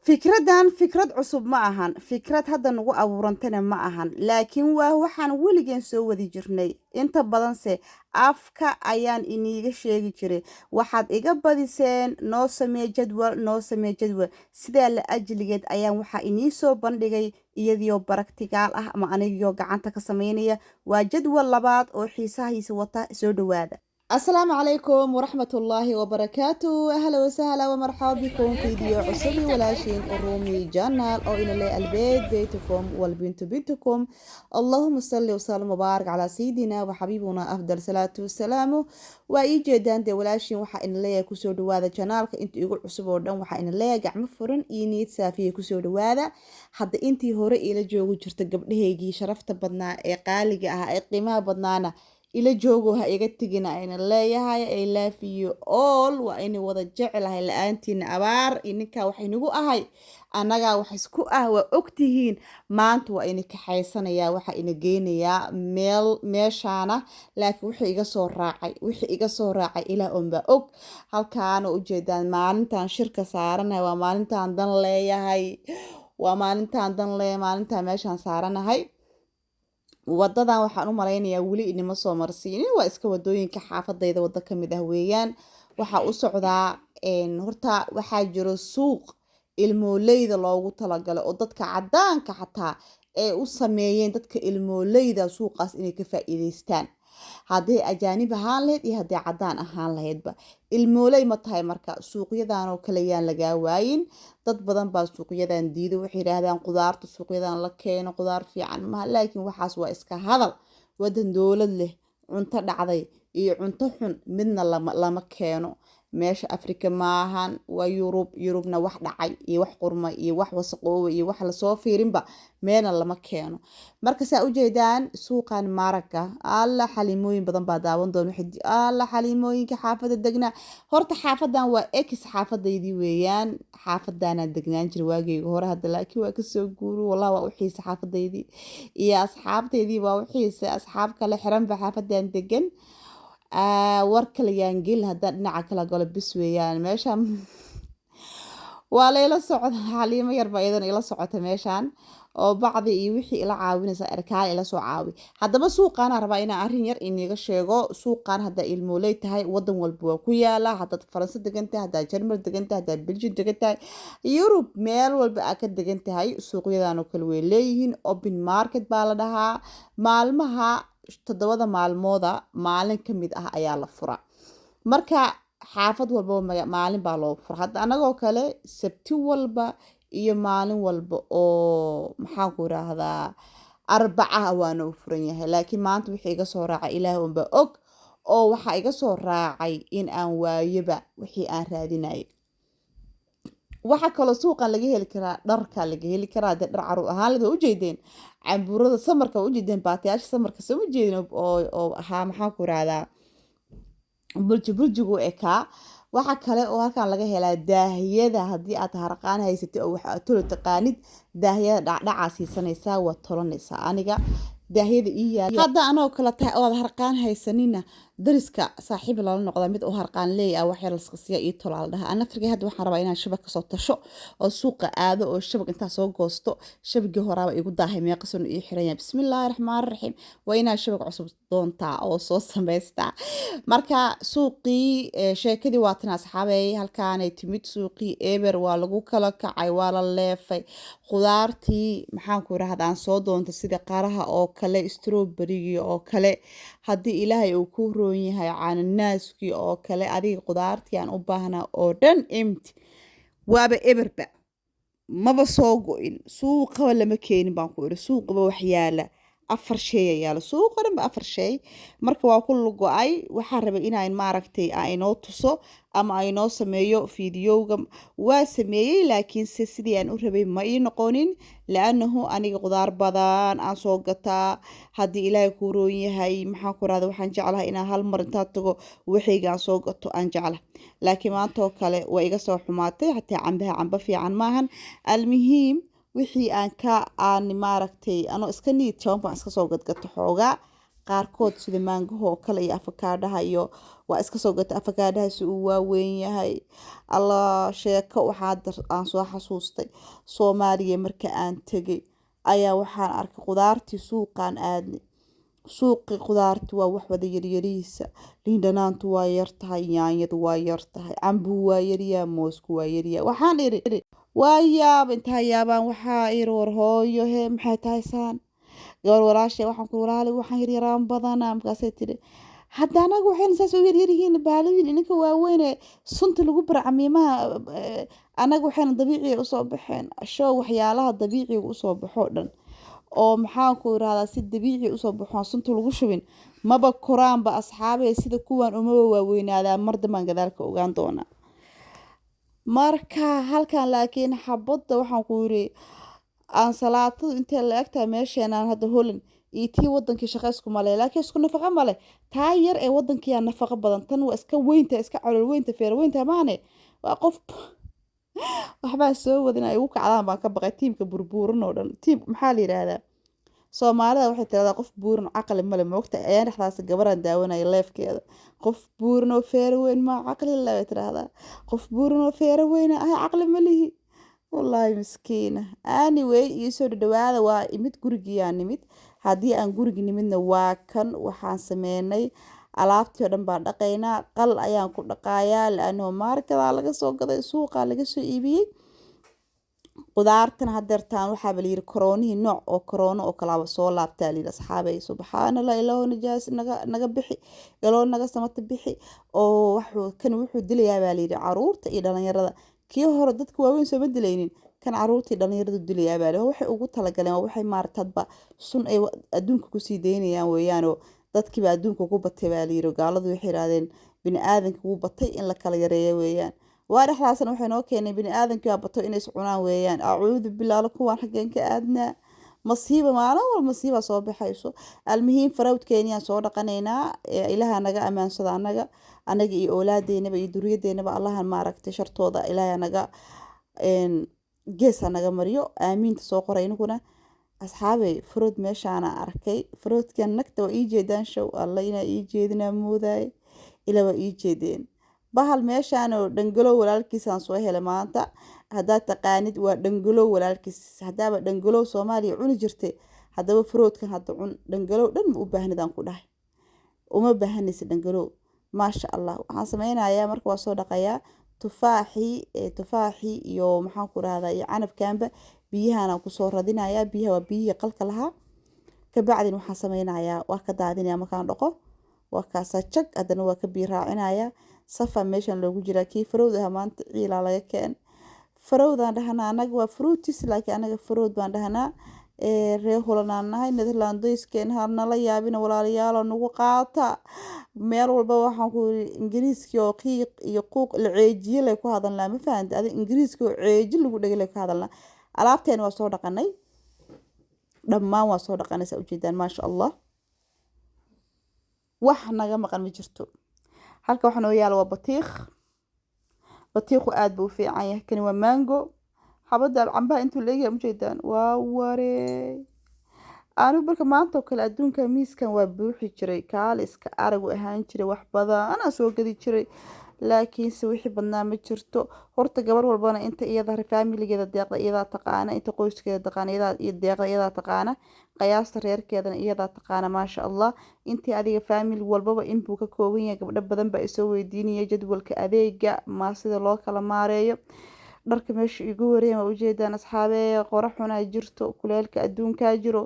fikrad cusub ma ahan fikrad hadda nagu abuurantana ma ahan laakiin waa waxaan weligeen soo wadi jirnay inta badanse afka ayaan iniiga sheegi jiray waxaad iga badiseen noo samee jadwal sidaa la ajligeed ayaan waxaa inii soo bandhigay iyadiyo baraktigaal ah ama anigiyoo gacanta ka samaynaya waa jadwal labaad oo xiisahiisa wata soo dhawaada السلام عليكم ورحمة الله وبركاته أهلا وسهلا ومرحبا بكم في فيديو عصبي ولاشين الرومي جانال أو إلى لي البيت بيتكم والبنت بنتكم اللهم صل وسلم وبارك على سيدنا وحبيبنا أفضل صلاة والسلام وإيجادان دي ولاشين وحا إن لي كسور دواذا جانالك انت يقول عصب وردن وحا إن لي قعم فرن إينيت سافية كسور دواذا حتى انتي هوري إلى جوغو جرت قبل هيجي شرفت بدنا إقالي إقيمها بدنانا ila joogo ha iga tegina ayna leeyahay I love you all waa in wada jecelahay la'aantiin abaar ininka wax inagu ahay anaga wax isku ah waa ogtihiin maanta waa in ka xaysanaya waxa ina geenaya meeshana laakiin wixii iga soo raacay ila umba og halkaan u jeedaan maalintan shirka saaranahay waa maalintan dan leeyahay maalintan meeshan saaranahay wadadan waxaan u maleynayaa weli inima soo marsiinin waa iska wadooyinka xaafadayda wada kamid ah weeyaan waxa u socdaa horta waxaa jiro suuq ilmooleyda loogu talagalay oo dadka cadaanka xataa ee u sameeyeen dadka ilmooleyda suuqaas inay ka faa'iideystaan haddii ajaanib ahaan lahayd iyo haddii cadaan ahaan lahaydba ilmooley ma tahay marka suuqyadan oo kale yaan lagaa waayin dad badan baa suuqyadan diido waxay yiraahdaan qudaarta suuqyadan la keeno qudaar fiican ma laakiin waxaas waa iska hadal wadan dowlad leh cunto dhacday iyo cunto xun midna lama keeno meesha Afrika maahan waa Yurubna wax dhacay iyo wax qurmay iyo wax wasaqoobay iyo wax la soo fiirinba meena lama keeno marka saa u jeedaan suuqan maraka alla xalimooyin badan baa daawan doon wixii alla xalimooyinka xaafada degna horta xaafadan waa ex xaafadaydii weeyaan xaafadana degnaan jir waagayga hore hadda laakiin waa ka soo guuro wallahi waa u xiisa xaafadaydii iyo asxaabteydii waa u xiisa asxaab kale xiran ba xaafadan degan warkala yaangil haddaan dhinaca kala galo bis weeyaan meeshan waa layla socda xaliimo yarba iyadan ila socota meeshan oo bacdi iyo wixii ila caawinaysa arkaan ila soo caawi haddaba suuqaan rabaa inaan arrin yar iniga sheego suuqaan hadda ilmooley tahay wadan walba waa ku yaala haddaad Faransa degan tahay haddaad Jarmal degan tahay haddaad Belgium degan tahay Yurub meel walba aad ka degan tahay suuqyadan oo kale way leeyihiin open market baa la dhahaa maalmaha 7 maalmooda maalin ka mid ah ayaa la fura marka xaafad walba maalin baa loo fura hadda anagoo kale sabti walba iyo maalin walba oo maxaan ku raahdaa arbaca waana u furan yahay laakiin maanta wixii iga soo raacay ilaahay unba og oo waxa iga soo raacay in aan waayaba wixii aan raadinayay waxa kale suuqan laga heli karaa dharka laga heli karaa dhar caruur ahaan la u jeedeen cambuurada samarka u jeedeen baatiyaasha samarka soo jeedeen oo ahaa maxaan ku raahdaa buljigu eka waxa kale oo halkan laga helaa daahiyada haddii aad harqaan haysatay oo waxa tolo taqaanid daahiyada dhacdhaca siisanaysa waa tolanaysa aniga daahiyada yaal hadda anoo kala tahay oo harqaan haysanina dariska saaxiib la noqda mid oo harqaan leeyahay wax yar iska siya iyo tolaal dhaha ana afrika hadda waxaan rabaa inaan shabag ka soo tasho oo suuqa aado oo shabag inta soo goosto shabagii horaaba igu daahay meeqasan ii xiran bismillaahir rahmaanir rahiim waa inaan shabag cusub doontaa oo soo sameystaa marka suuqii sheekadii waa tan asxaabay halkaan ay timid suuqii eber waa lagu kala kacay waa la leefay qudaartii maxaan ku raahdaa soo doonta sida qaraha oo kale strawberry oo kale haddii ilaahay uu ku roon yahay cananaaskii oo kale adiga qudaartii aan u baahnaa oo dhan empty waaba eberba maba soo go'in suuqa lama keenin baan ku iri suuqba wax yaala 4 shay yaala suuqa dhan ba 4 shay marka waa ku lugo'ay waxaan rabay inaan maaragtay inoo tuso ama inoo sameeyo fiidiyowga waa sameeyay laakiin sidii aan u rabay ma ii noqonin laanahu aniga qudaar badan aan soo gataa haddii ilaahay ku roon yahay maxaan ku raahdaa waxaan jeclahay inaan hal mar inta tago waxayga aan soo gato aan jeclahay laakiin maanta oo kale way iga soo xumaatay xataa camba fiican maahan almuhiim wixii aan maaragtay ano iska niid jaban baan iska soo gadgato xoogaa qaarkood sida maangaha oo kale iyo afakaadhaha iyo waa iska soo gata afakaadhahaasi uu waaweyn yahay. Allah sheeko aan soo xasuustay Soomaaliya marka aan tegay ayaa waxaan arkay qudaartii suuqaan aadnay. suuqi qudaartu waa wax wada yaryariisa, liin dhanaantu waa yartahay, yaanyadu waa yartahay, cambuhu waa yaryaa, moosku waa yaryaa. Waxaan iri waa intaa yaabaan waxaa iri war hooyo he maxay tahay saan gabar walaashay waxaan ku walaali waxaan yaryaraan badanaa markaasay tiri hadda anaga waxayna saas u yaryaryihiin baaladin ininka waaweyne sunta lagu barcamiimaha anaga waxayna dabiiciga usoo baxeen show waxyaalaha dabiiciga usoo baxo dhan oo maxaan ku irahdaa si dabiici usoo baxo sunta lagu shubin maba koraanba asxaabay sida kuwan uma waaweynaadaan mar damban gadaalka ogaan doona. Marka halkan laakiin xabadda waxaan ku yiri aan salaato intee la egtaa meesheenaan hadda Holland iyo tii wadankii shaqo isku male laakiin isku nafaqo male taa yar ee wadankii aan nafaqo badan tan waa iska weynta iska calool weynta feer weynta maane waa qof waxbaa soo wadin ay ugu kacdaan baan ka baqay tiimka burbuuran oo dhan tiim maxaa la yiraahdaa Soomaalida waxay tiraahdaa qof buuran caqli male moogta ayaan dhexdaas gabaraan daawanay leefkeeda qof buuran oo feer weyn ma caqli la tiraahdaa qof buuran oo feer weyn ah caqli ma lihi wallahi miskiina anyway soo dhawaada waa imid gurigiyaa nimid haddii aan gurigi nimidna waa kan waxaan sameynay alaabtii oo dhan baan dhaqaynaa qal ayaan ku dhaqaayaa laanoo markada laga soo gaday suuqa laga soo iibiyey qudaartan hadeertaan waxaa la yiri koroonihii nooc oo koroono oo kala soo laabtaa liida asxaabay subxaanallah ilaahu najaas naga bixi ilaahu naga samata bixi oo wuxuu dilayaa baa la yiri caruurta iyo dhalinyarada kii hore dadka waaweyn soo dilaynin kan caruurtii dhalinyaradu dilayaa baa waxay ugu talagaleen waxay maartadba sun ay adduunka ku sii deynayaan weeyaan oo dadkiiba adduunka ku batay baa la yiri gaaladu waxay yiraahdeen bini aadanka uu batay in la kala yareeyo weeyaan waa dhexdaasna waxay noo keenay bini aadanka yaa bato inay cunaan weeyaan acuudu billaah kuwan xageen ka aadnaa masiiba maalin walba masiiba soo baxayso almuhiim farawdkeeniyaan soo dhaqanaynaa ilaaha naga amaansada anaga iyo oolaadeynaba iyo duriyadeynaba allahan maaragtay shartooda ilaaha naga geesa naga mariyo aamiinta soo qoray inaguna asxaabay fruit meeshaan arkay fruitkan nagta waa ii jeedaan show alla inaa ii jeedinaa moodaay ilaa waa ii jeedeen bahal meeshaan oo dhangalo walaalkiisaan soo helay maanta haddaad taqaanid waa dhangalo walaalkiis haddaaba dhangalo Soomaaliya cuni jirtay haddaba fruitkan hadda cun dhangalo dhan ma u baahnidaan ku dhahay uma baahanaysa dhangalo maasha Allah waxaan sameynayaa marka waa soo dhaqayaa tufaaxi iyo maxaan ku rahdaa iyo canabkaanba biyahan ku soo radinayaa biyaha waa biyihii qalka lahaa ka bacdin waxaan sameynayaa waa ka daadinayaa markaan dhaqo waa ka sajag hadana waa ka biyo raacinayaa safa meeshan loogu jiraa kii farowda maanta ciila laga keen farowdan dhahnaa anaga waa fruitis laakiin anaga farowd baan dhahnaa ree holanaan nahay Netherlands-keen harna la yaabina walaalayaal nagu qaata meel walba waxaan ku ingiriiski oo qiiq iyo quuq la ceejiye leh ku hadalnaa ma fahanti adiga ingiriiski oo ceeji lagu dhagay ku hadalnaa alaabteen waa soo dhaqanay dhammaan waa soo dhaqanaysa ujeedaan maasha Allah wax naga maqan ma jirto halka waxaan oo yaalo waa batiiq aad buu fiican yahay kani waa mango xabada cambaha intuu leeyahay ujeedaan waa waree anigu marka maanta oo kale adduunka miiskan waa buuxi jiray kaale iska arag ahaan jiray wax badan ana soo gadi jiray laakiin se wixii badnaa ma jirto horta gabar walbana inta iyada family-geeda deeqda iyada taqaana inta qoyskeeda taqaana iyada iyo deeqda iyada taqaana qiyaasta reerkeedana iyada taqaana maasha Allah intii adiga family walbaba in buu ka kooban yahay gabdho badan baa isoo weydiinaya jadwalka adeega ma sida loo kala maareeyo dharka meesha igu wareema ujeedaan asxaabee qoraxuna jirto kuleelka adduunka jiro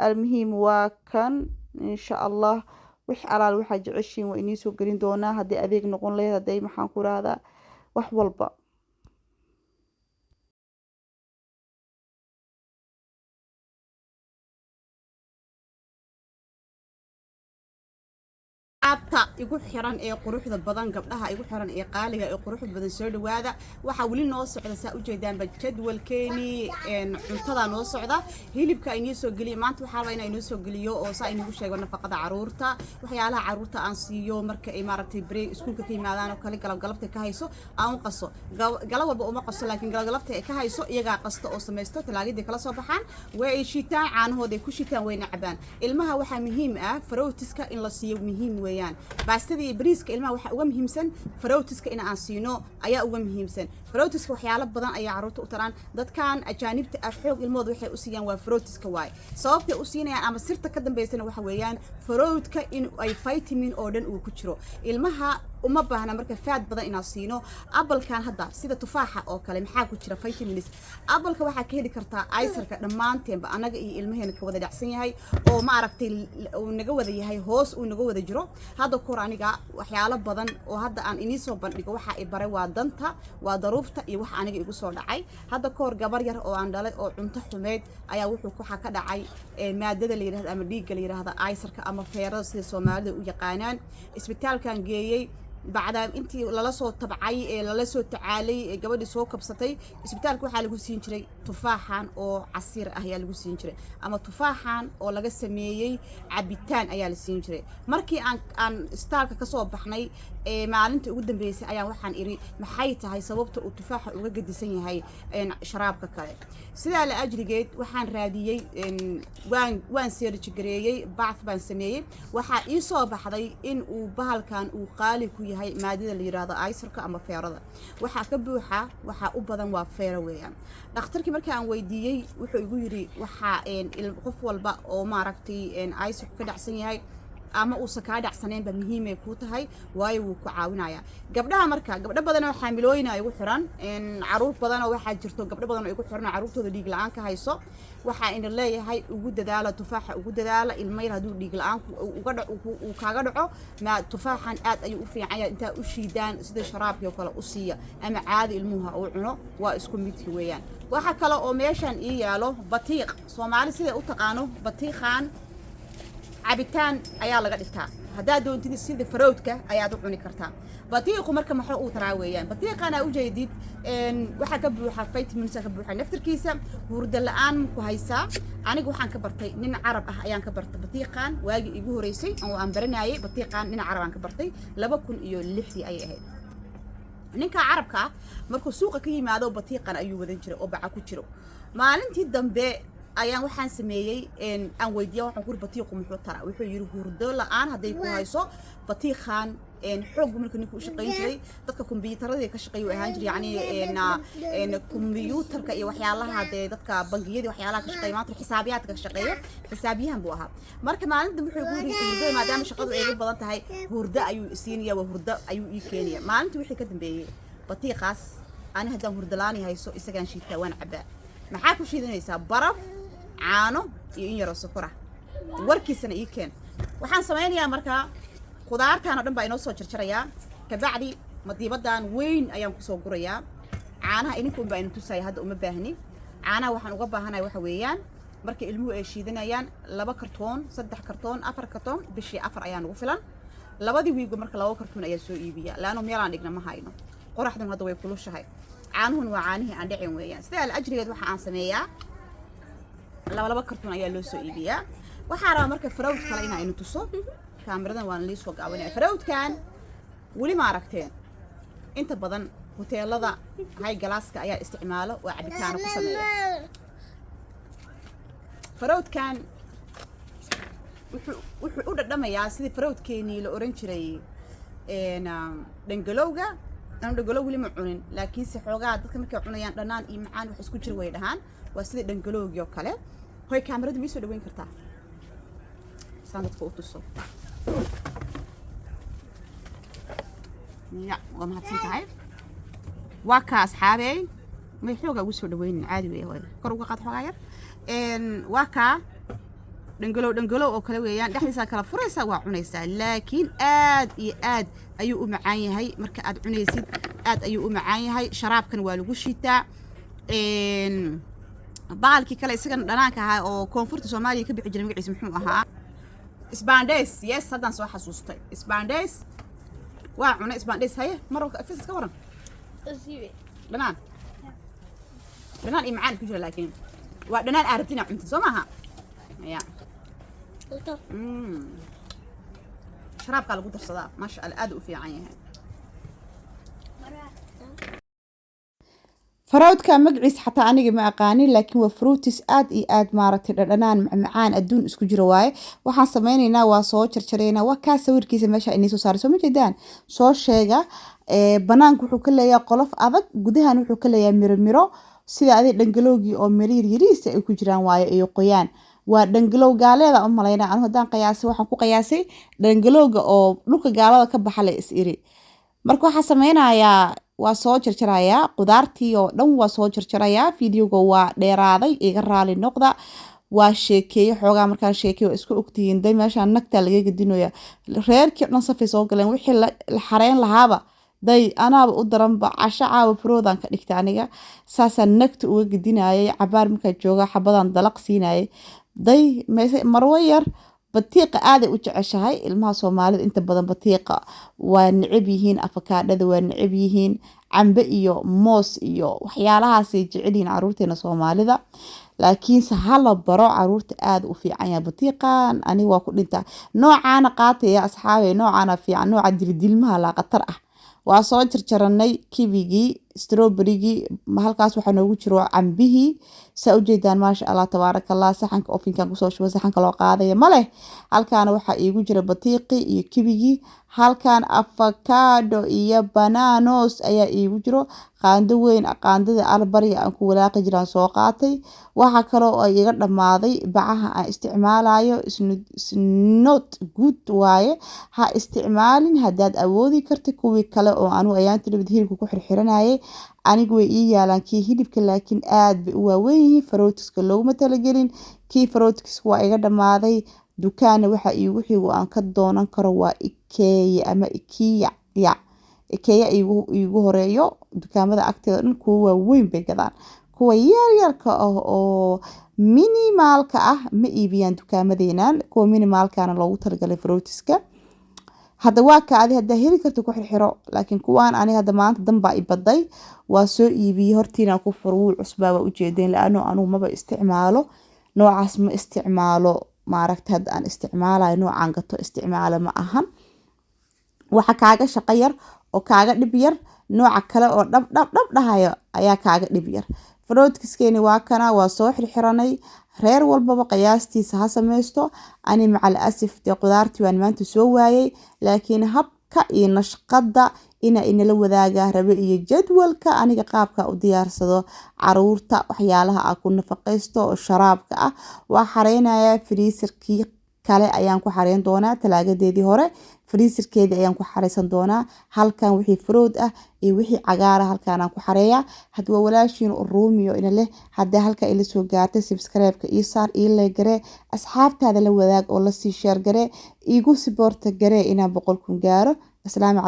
almuhiim waa kan insha Allah wix alaal waxa jeceshiin waa inii soo gelin doonaa haddii adeeg noqon lahayd haddii maxaan ku raahdaa wax walba asxaabta igu xiran ee quruxda badan gabdhaha igu xiran ee qaaliga ee quruxda badan soo dhawaada waxa wali noo socda saa u jeedaanba jadwalkeeni cuntada noo socda hilibka inoo soo geliyo maanta waxaa rabaa inaan inoo soo geliyo oo saa inagu sheego nafaqada caruurta waxyaalaha caruurta aan siiyo marka ay maaragtay break iskuulka ka yimaadaan oo kale galabta ka hayso aan u qaso galab walba uma qaso laakiin galabta ay ka hayso iyagaa qasto oo samaysto talaagidii kala soo baxaan way ay shiitaan caanahooda ay ku shiitaan wayna cabaan ilmaha waxaa muhiim ah farootiska in la siiyo muhiim weeyaan baastada iyo bariiska ilmaha waxa uga muhiimsan farootiska in aan siino ayaa uga muhiimsan farootiska waxyaalo badan ayaa caruurta u taraan dadkan ajaanibta ah xoog ilmooda waxay u siiyaan waa farootiska waay sababtay u siinayaan ama sirta ka dambeysana waxa weeyaan faroodka in ay vitamin oo dhan uu ku jiro ilmaha uma baahna marka faad badan inaan siino applekan hadda sida tufaaxa oo kale maxaa ku jira vitamins appleka waxaa ka heli kartaa aysarka dhammaanteenba anaga iyo ilmaheena ka wada dhacsan yahay oo ma aragtay uu naga wada yahay hoos uu naga wada jiro hadda koor aniga waxyaalo badan oo hadda aan inii soo bandhigo waxa ay baray waa danta waa daruufta iyo waxa aniga igu soo dhacay hadda koor gabar yar oo aan dhalay oo cunto xumeed ayaa waxa ka dhacay maadada la yiraahdo ama dhiigga la yiraahdo aysarka ama feerada sida Soomaalida u yaqaanaan isbitaalkan geeyay بعد أنتي لا صوت تبعي لا صوت تعالي قبل سوق كبستي إسبتالك وحال جوسين شري تفاحا أو عصير أهيال جوسين شري أما تفاحا أو لقى سمية عبيتان أيال سين شري مركي عن ستارك كصوب بحني معلنت قدام بيس أيام وحن إري محيطة هاي صوبته وتفاحة وجد سنة هاي شراب ككاي سلا لأجل جيت وحن راديي وان سيرج جريي بعث بان سمية وح يصاب حضي إن وبهال كان وقالي هاي مادة اللي يراضى أيسرك أما فيرضة وحا كبوحة وحا أبدا وفيرة ويا دكتورك مركي عن ويديي وحو يقولي وحا إن القف والبا أو معركتي إن أيسرك كده عسني هاي أما أوسكاد عسنين بمهمة كوتة هاي واي وكعاونايا قبلها مركا قبل بدنا حاملوين يقول حران إن عروض بدنا واحد جرتو قبل بدنا يقول حران عروض هذا ديق الآن كهاي صو وحا إن الله هاي وجود دالة تفاحة وجود دالة المير هدول ديق الآن وكاجدعو ما تفاحا آت أي في عيا أنت أشيدان سد شراب يوكلا أصية أما عادي الموها أو عنو واسكم بيتي ويان وحكى له أوميشان إيه له بطيق سومالي سيدا أتقانو بطيخان cabitaan ayaa laga dhigtaa hadaa doontid sida faroodka ayaad u cuni kartaa batiiqu marka maxay u taraa weeyaan batiiqana u jeedid waxa ka buuxa vitamins ka buuxa naftirkiisa hurdo la'aan ku haysaa aniga waxaan ka bartay nin carab ah ayaan ka bartay batiiqan waagi igu horeysay oo aan baranayay batiiqan nin carab aan ka bartay 2006 ay ahayd ninka carabka markuu suuqa ka yimaado batiiqan ayuu wadan jiray oo baca ku jiro maalintii dambe ayaan waxaan sameeyay aan weydiiyay waxaan ku batiiqu muxuu taraa wuxuu yiri hurdo la'aan haday ku hayso batiiqan xoog marka ninku u shaqeyn jiray dadka kombiyuutarada ka shaqeeyo ahaan jiray yani kombiyuutarka iyo waxyaalaha dadka bangiyada waxyaalaha ka shaqeeyo maanta xisaabiyaadka ka shaqeeyo xisaabiyahan buu ahaa marka maalinta wuxuu ku yiri hurdo maadaama shaqadu ay badan tahay hurdo ayuu isiinaya waa hurdo ayuu ii keenaya maalinta wixii ka dambeeyay batiiqaas aan hadaan hurdo la'aan hayso isagaan shiitaa waan cabaa maxaa ku shiidanaysaa baraf caano iyo in yar oo sokor ah warkiisana ii keen waxaan sameynayaa marka qudaartaan oo dhan baa inoo soo jarjarayaa ka bacdi madiibadan weyn ayaan ku soo gurayaa caanaha idinku baa inuu tusay hadda uma baahni caanaha waxaan uga baahanahay waxa weeyaan marka ilmuhu ay shiidanayaan 2 kartoon 3 kartoon 4 kartoon bishii 4 ayaan ugu filan labadii wiigo marka 2 kartoon ayaa soo iibiyaa laano meel aan dhigna ma hayno qoraxdan hadda way kulushahay caanuhun waa caanihii aan dhicin weeyaan sida ajrigeed waxa aan sameeyaa laba kartoon ayaa loo soo iibiyaa waxaa rabaa marka farowd kale inaa inu tuso kaamiradan waan la soo gaabanaya farowdkan wali ma aragteen inta badan hoteelada hay galaaska ayaa isticmaalo oo cabitaan ku sameeya farowdkan wuxuu u dhadhamayaa sidii farowdkeenii la oran jiray dhangalowga aan dhagalo wali ma cunin laakiin si xoogaa dadka markay cunayaan dhanaan iyo macaan wax isku jir way dhahaan waa sidii dhangalowga oo kale hoy kaamirada miisoo dhaweyn kartaa sanadka u tuso ya waa mahadsan tahay waa ka asxaabey ma xoogaa ugu soo dhaweynin caadi weey kor uga qaad xoogaa yar waa ka dhangalow oo kale weeyaan dhaxdiisa kala furaysa waa cunaysaa laakiin aad iyo aad ayuu u macaan yahay marka aad cunaysid aad ayuu u macaan yahay sharaabkan waa lagu shiitaa baalkii kale isagana dhanaanka ahaa oo koonfurta Soomaaliya ka bixi jiray magaciisa muxuu ahaa اسبانديس يس هذا سو حسوستي اسبانديس وعنا اسبانديس هي مره فيس كورن دنان دنان اي معان كجرا لكن ودنان ارتنا cunto soo maaha ya sharaabka lagu darsadaa masha Allah aad u fiican yahay فراودك مقعيس حتى أنا ما أقاني لكن وفروتس آد إي آد مارتي لأنان معان أدون اسكو جرواي waxaan sameynayna waa soo jarjareyna waa ka sawirkiisa meesha inay soo saarso ma jeedaan soo sheega banaanku wuxuu ka leeyahay qolof adag gudahan wuxuu ka leeyahay miro sida aday dhangalowgii oo mirir yariis ay ku jiraan waaye iyo qoyaan waa dhangalow gaaleeda u maleynaa anu hadaan qiyaasay waxaan ku qiyaasay dhangalowga oo dhulka gaalada ka baxay is iri marka waxaan sameynayaa waa soo jarjarayaa qudaartii oo dhan waa soo jarjarayaa fiidiyoga waa dheeraaday iga raali noqda waa sheekeeye xoogaa markaan sheekeeyo isku ogtihiin day meeshaan nagtaa laga gadinooya reerkii dhan safay soo galeen wixii la xareyn lahaaba day anaaba u daranba casho caawa faroodan ka dhigta aniga saasaan nagta uga gadinayay cabaar markaa jooga xabadan dalaq siinayay day marwo yar batiiqa aaday u jeceshahay ilmaha Soomaalida inta badan batiiqa waa neceb yihiin afakaadhada waa neceb yihiin cambe iyo moos iyo waxyaalahaas ay jecel yihiin caruurteena Soomaalida laakiin sahala baro caruurta aad u fiican yahay batiiqan ani waa ku dhinta noocaana qaataya asxaabay noocaana fiican nooca dildiilmaha la qatar ah waa soo jarjaranay kibigii strawberry-gii halkaas waxa noogu jiro cambihii saa u jeedaan maasha Allah tabaarakallah saxanka ofinkan kusoo shubay saxanka loo qaadayo male halkaana waxa iigu jira batiiqi iyo kibigii halkan avocado iyo bananos ayaa iigu jiro qaando weyn qaandada albari aan ku walaaqi jiraan soo qaatay waxa kale oo iga dhamaaday bacaha aan isticmaalayo is not good waaye ha isticmaalin hadaad awoodi kartid kuwii kale oo anu ayaan tiribid hilibka ku xirxiranayay anigu way ii yaalaan kii hilibka laakiin aad bay u waaweyn yihiin farootiska looguma talagelin kii farootiska waa iga dhamaaday dukaana waxa iigu xigo aan ka doonan karo waa Ikea ama Ikea ya Ikea iigu horeeyo dukaamada agteeda dhan kuwa waaweyn bay gadaan kuwa yaryarka oo minimalka ah ma iibiyaan dukaamadeenan kuwa minimalkana loogu talagalay farootiska hadda waa ka adi hadda heli karto ku xirxiro laakiin kuwaan ani hadda maanta danbaa i baday waa soo iibiyey hortiina ku furwuu cusbaa waa u jeedeen laano anu maba isticmaalo noocaas ma isticmaalo maaragta hadda aan isticmaalayo noocaan gato isticmaalo ma ahan waxa kaaga shaqo yar oo kaaga dhib yar nooca kale oo dhab dhahayo ayaa kaaga dhib yar farootiskeenii waa kana waa soo xirxiranay reer walbaba qiyaastiisa ha sameysto ani macal asif de qudaartii waan maanta soo waayay laakiin habka iyo nashqada inala wadaaga rabe iyo jadwalka aniga qaabka u diyaarsado caruurta waxyaalaha aan ku nafaqeysto oo sharaabka ah waa xareynayaa freezerkii kale ayaan ku xareyn doonaa talaagadeedii hore freezerkeedii ayaan ku xareysan doonaa halkan wixii fruit ah iyo wixii cagaar ah halkan aan ku xareeyaa hadda waa walaashiin Romeo ina leh hadda halka ila soo gaartay subscribe-ka ii saar ii like gare asxaabtaada la wadaag oo la sii share gare igu support gare inaan 100 kun gaaro. Assalaamu